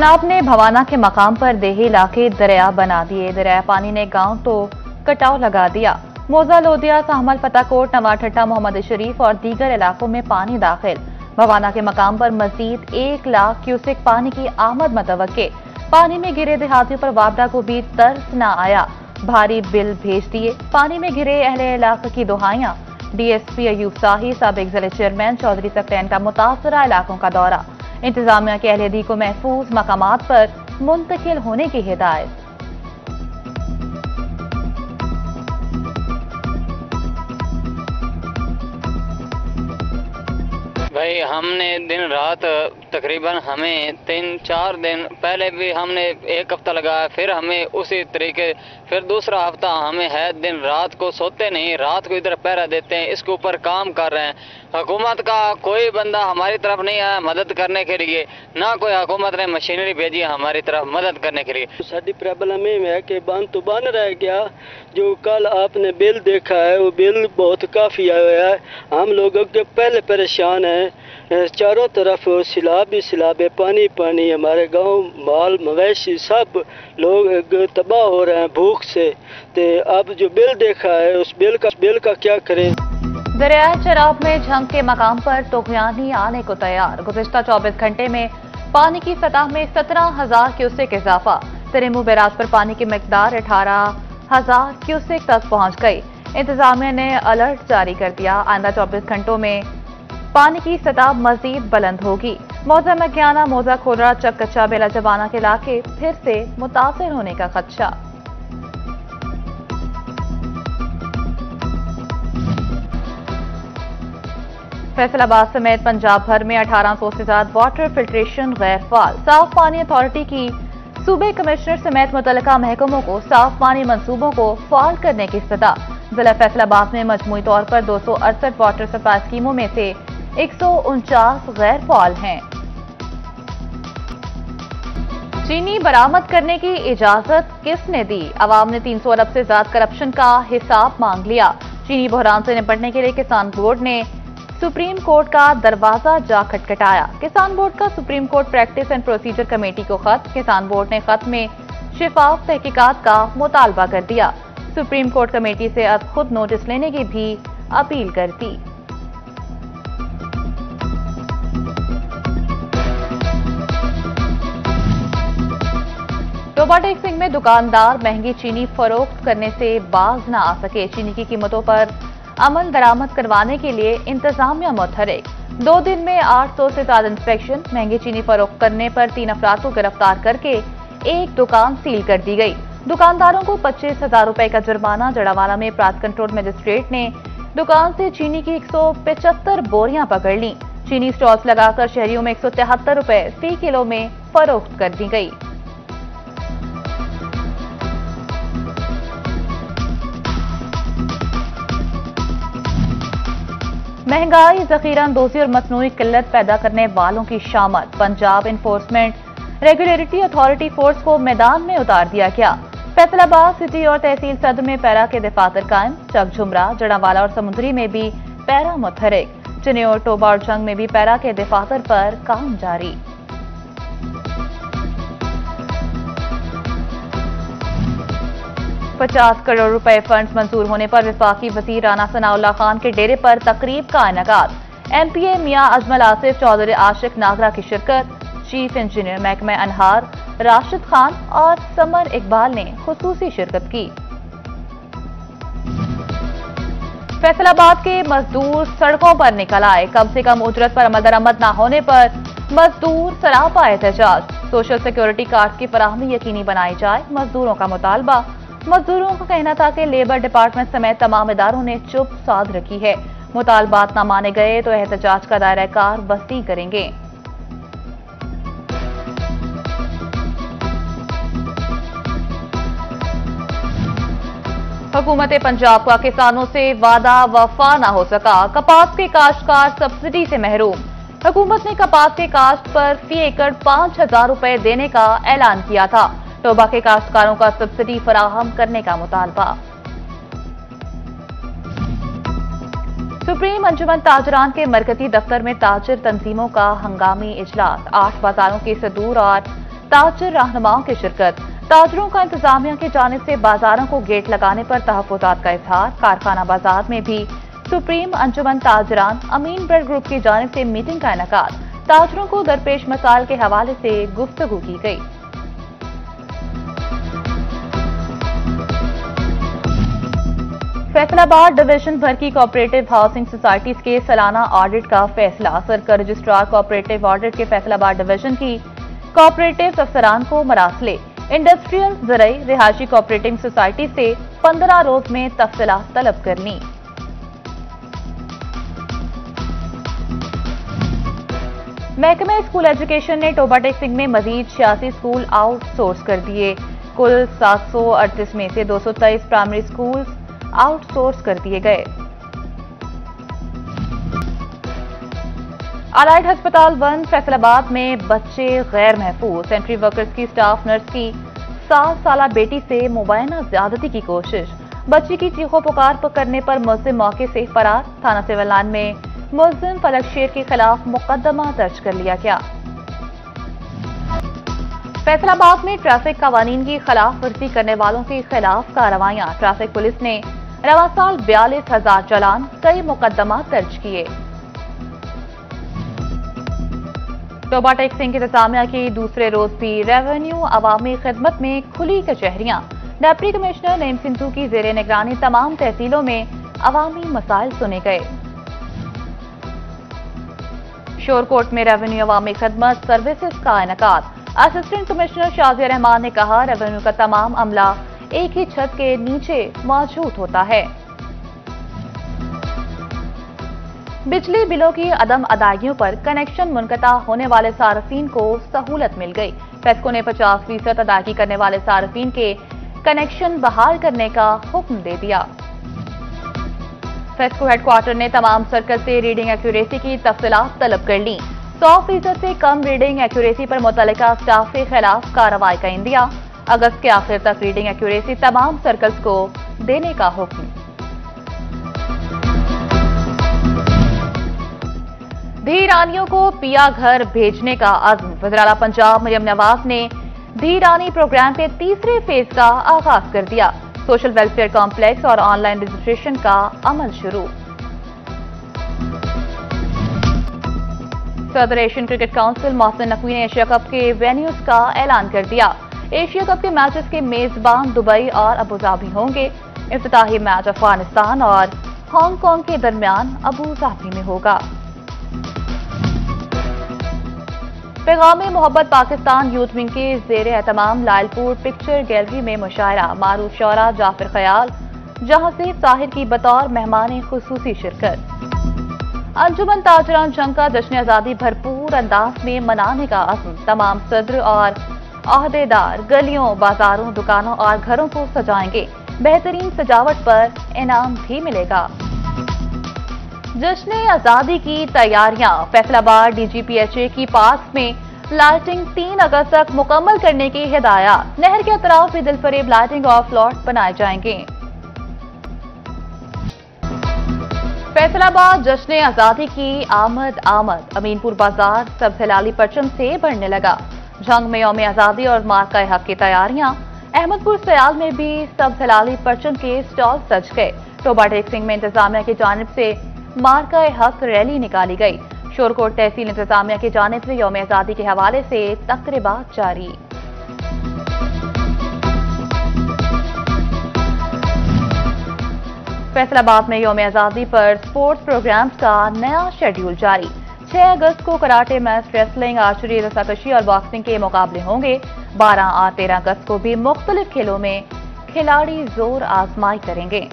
सैलाब ने भवाना के मकाम पर देही इलाके दरिया बना दिए। दरिया पानी ने गांव तो कटाव लगा दिया। मोजा, लोदिया, साहमल, फताकोट, नवाठट्टा, मोहम्मद शरीफ और दीगर इलाकों में पानी दाखिल। भवाना के मकाम पर मजीद 1 लाख क्यूसेक पानी की आमद मतवक्के। पानी में गिरे देहातियों पर वापडा को भी तरस न आया, भारी बिल भेज दिए। पानी में गिरे अहले इलाके की दुहाइयां। डीएसपी अयूब शाही, साबिक जिले चेयरमैन चौधरी सक्लैन का मुतासरा इलाकों का दौरा। इंतजामिया के अहलेदी को महफूज मकामात पर मुंतकिल होने की हिदायत। भाई हमने दिन रात तकरीबन हमें 3-4 दिन पहले भी हमने 1 हफ्ता लगाया, फिर हमें उसी तरीके फिर दूसरा हफ्ता हमें है। दिन रात को सोते नहीं, रात को इधर पहरा देते हैं, इसके ऊपर काम कर रहे हैं। हुकूमत का कोई बंदा हमारी तरफ नहीं आया मदद करने के लिए, ना कोई हुकूमत ने मशीनरी भेजी हमारी तरफ मदद करने के लिए। साड़ी प्रॉब्लम है कि बंद तो बन रह गया। जो कल आपने बिल देखा है वो बिल बहुत काफ़ी आया है। हम लोगों के पहले परेशान हैं, चारों तरफ सिलाब ही सिलाब है, पानी पानी। हमारे गांव माल मवेशी सब लोग तबाह हो रहे हैं भूख से। तो अब जो बिल देखा है उस बिल का क्या करें। दरियाए चराब में झंग के मकाम पर तूफानी आने को तैयार। गुज़िश्ता 24 घंटे में पानी की सतह में 17,000 क्यूसेक इजाफा। तिरेमू बैराज पर पानी की मिकदार 18,000 क्यूसेक तक पहुंच गई। इंतजामिया ने अलर्ट जारी कर दिया। आइंदा 24 घंटों में पानी की सतह मजीद बुलंद होगी। मौजा मकियाना, मौजा खोलरा, चक कच्चा, बेला जबाना के इलाके फिर से मुतासिर होने का खदशा। फैसलाबाद समेत पंजाब भर में 1800 से ज्यादा वाटर फिल्ट्रेशन गैर फाल। साफ पानी अथॉरिटी की सूबे कमिश्नर समेत मुतल्लिका महकमों को साफ पानी मंसूबों को फाल करने की सदा। जिला फैसलाबाद में मजमूई तौर पर 268 वाटर सप्लाई स्कीमों में से 149 गैर फाल हैं। चीनी बरामद करने की इजाजत किसने दी? अवाम ने 300 अरब से ज्यादा करप्शन का हिसाब मांग लिया। चीनी बहरान से निपटने के लिए किसान बोर्ड ने सुप्रीम कोर्ट का दरवाजा जा खटखटाया। किसान बोर्ड का supreme court practice and procedure committee को खत। किसान बोर्ड ने खत में शिफाफ तहकीकात का मुतालबा कर दिया। सुप्रीम कोर्ट कमेटी से अब खुद नोटिस लेने की भी अपील कर दी। टोबा टेक सिंह में दुकानदार महंगी चीनी फरोख्त करने से बाज न आ सके। चीनी की कीमतों पर अमल दरामद करवाने के लिए इंतजामिया मुतहरिक। 2 दिन में 800 से ज्यादा इंस्पेक्शन। महंगी चीनी फरोख्त करने पर 3 अफराद को गिरफ्तार करके एक दुकान सील कर दी गई। दुकानदारों को 25,000 रुपए का जुर्माना। जड़ावाला में प्रांत कंट्रोल मजिस्ट्रेट ने दुकान से चीनी की 175 बोरियां पकड़ ली। चीनी स्टॉल्स लगाकर शहरियों में 173 रुपए फी किलो में फरोख्त कर दी गई। महंगाई, जखीरा अंदोज़ी और मसनूई किल्लत पैदा करने वालों की शामत। Punjab enforcement regulatory authority force को मैदान में उतार दिया गया। फैसलाबाद सिटी और तहसील सदर में पैरा के दफातर कायम। चक झुमरा, जड़ावाला और समुद्री में भी पैरा मुतहरिक। चिन्योर, टोबा और जंग में भी पैरा के दफातर पर काम जारी। ₹50 करोड़ रुपए फंड्स मंजूर होने पर वफाकी वजीर राना सनाउल्लाह खान के डेरे पर तकरीब का इनेकाद। एमपीए मियां अजमल आसिफ, चौधरी आशिक नागरा की शिरकत। चीफ इंजीनियर महकमा अनहार राशिद खान और समर इकबाल ने खुसूसी शिरकत की। फैसलाबाद के मजदूर सड़कों पर निकल आए। कम से कम उजरत पर अमल दरामद न होने पर मजदूर सरापा एहतजाज। सोशल सिक्योरिटी कार्ड की फराहमी यकीनी बनाई जाए, मजदूरों का मुतालबा। मजदूरों का कहना था कि लेबर डिपार्टमेंट समेत तमाम इदारों ने चुप साध रखी है। मुतालबात न माने गए तो एहतजाज का दायरा कार वसी करेंगे। हुकूमत पंजाब का किसानों से वादा वफा न हो सका। कपास के काश्तकार सब्सिडी से महरूम। हुकूमत ने कपास के काश्त पर फी एकड़ 5,000 रुपए देने का ऐलान किया था। टोबा के काश्तकारों का सब्सिडी फराहम करने का मुतालबा। सुप्रीम अंजुमन ताजरान के मरकजी दफ्तर में ताजिर तंजीमों का हंगामी इजलास। 8 बाजारों के सदूर और ताजिर रहनुमाओं की शिरकत। ताजिरों का इंतजामिया की जानिब से बाजारों को गेट लगाने पर तहफ्फुज़ात का इजहार। कारखाना बाजार में भी सुप्रीम अंजुमन ताजरान अमीन ब्रेड ग्रुप की जानिब से मीटिंग का इनेकाद। ताजिरों को दरपेश मसाइल के हवाले से गुफ्तगू की गई। फैसलाबाद डिवीजन भर की कोऑपरेटिव हाउसिंग सोसाइटीज के सालाना ऑडिट का फैसला। सर्कल रजिस्ट्रार कोऑपरेटिव ऑडिट के फैसलाबाद डिवीजन की कोऑपरेटिव अफसरान को मरासले। इंडस्ट्रियल, ज़रई, रिहायशी कोऑपरेटिव सोसाइटी से 15 रोज में तफसीलात तलब करनी। महकमे स्कूल एजुकेशन ने टोबा टेक्सिंग में मजीद 86 स्कूल आउटसोर्स कर दिए। कुल 738 में से 223 प्राइमरी स्कूल आउटसोर्स कर दिए गए। अलाइड अस्पताल 1 फैसलाबाद में बच्चे गैर महफूज। सेंट्री वर्कर्स की स्टाफ नर्स की 7 साला बेटी से मुबैना ज्यादती की कोशिश। बच्ची की चीखों पुकार करने पर मुलजिम मौके से फरार। थाना सिविल लाइन में मुलजिम फलक शेर के खिलाफ मुकदमा दर्ज कर लिया गया। फैसलाबाद में ट्रैफिक कवानीन की खिलाफ वर्जी करने वालों के खिलाफ कार्रवाइयां। ट्रैफिक पुलिस ने रवा साल 42,000 चालान, कई मुकदमा दर्ज किए। टोबा टेक्सिंग इंतजामिया के दूसरे रोज भी रेवेन्यू अवामी खिदमत में खुली कचहरियां। डिप्टी कमिश्नर नईम सिंधु की जेर निगरानी तमाम तहसीलों में अवामी मसाइल सुने गए। शोरकोट में रेवेन्यू अवामी खिदमत सर्विसेज का इनेकाद। असिस्टेंट कमिश्नर शाजिया रहमान ने कहा, रेवेन्यू का तमाम अमला एक ही छत के नीचे मौजूद होता है। बिजली बिलों की अदम अदायगियों पर कनेक्शन मुनक़ता होने वाले सार्फिन को सहूलत मिल गई। फेस्को ने 50% अदायगी करने वाले सार्फिन के कनेक्शन बहाल करने का हुक्म दे दिया। फेस्को हेडक्वार्टर ने तमाम सर्कल से रीडिंग एक्यूरेसी की तफसीलात तलब कर ली। 100% से कम रीडिंग एक्यूरेसी पर मुतल्लिका स्टाफ के खिलाफ कार्रवाई का इंदिया। अगस्त के आखिर तक रीडिंग एक्यूरेसी तमाम सर्कल्स को देने का हुक्म। धी रानियों को पिया घर भेजने का अज़्म। वज़ीर-ए-आला पंजाब मरियम नवाज ने धी रानी प्रोग्राम के तीसरे फेज का आगाज कर दिया। सोशल वेलफेयर कॉम्प्लेक्स और ऑनलाइन रजिस्ट्रेशन का अमल शुरू। सदर Asian cricket council Mohsin Naqvi ने एशिया कप के वेन्यूज का ऐलान कर दिया। एशिया कप के मैचेस के मेजबान दुबई और अबूधाबी होंगे। इफ्तिताही मैच अफगानिस्तान और हांगकांग के दरमियान अबूधाबी में होगा। पैगाम मोहब्बत पाकिस्तान यूथ विंग के जेर एहतमाम लालपुर पिक्चर गैलरी में मुशायरा। मारूफ शौरा जाफिर खयाल, जहांसीब ताहिर की बतौर मेहमान खुसूसी शिरकत। अंजुमन ताजरान जंग का जश्न आजादी भरपूर अंदाज में मनाने का अज़्म। तमाम सदर और अहदेदार गलियों, बाजारों, दुकानों और घरों को सजाएंगे। बेहतरीन सजावट पर इनाम भी मिलेगा। जश्न आजादी की तैयारियां। फैसलाबाद डीजीपीएचए की पार्क में लाइटिंग 3 अगस्त तक मुकम्मल करने की हिदायत। नहर के अतराफ भी दिलफरेब लाइटिंग और फ्लॉट बनाए जाएंगे। फैसलाबाद जश्न आजादी की आमद। अमीनपुर बाजार सब हिलाली परचम से बढ़ने लगा। जंग में यौम आजादी और मार्का हक की तैयारियां। अहमदपुर सयाल में भी सब हिलाली परचम के स्टॉल सज गए। टोबा टेक्सिंग में इंतजामिया की जानिब से मार्का हक रैली निकाली गई। शोरकोट तहसील इंतजामिया की जानिब से यौम आजादी के हवाले से तकरीबात जारी। फैसलाबाद में यौम आजादी पर स्पोर्ट्स प्रोग्राम्स का नया शेड्यूल जारी। 6 अगस्त को कराटे, मैच, रेसलिंग, आर्चरी, रस्साकशी और बॉक्सिंग के मुकाबले होंगे। 12 और 13 अगस्त को भी मुख्तलिफ खेलों में खिलाड़ी जोर आजमाई करेंगे।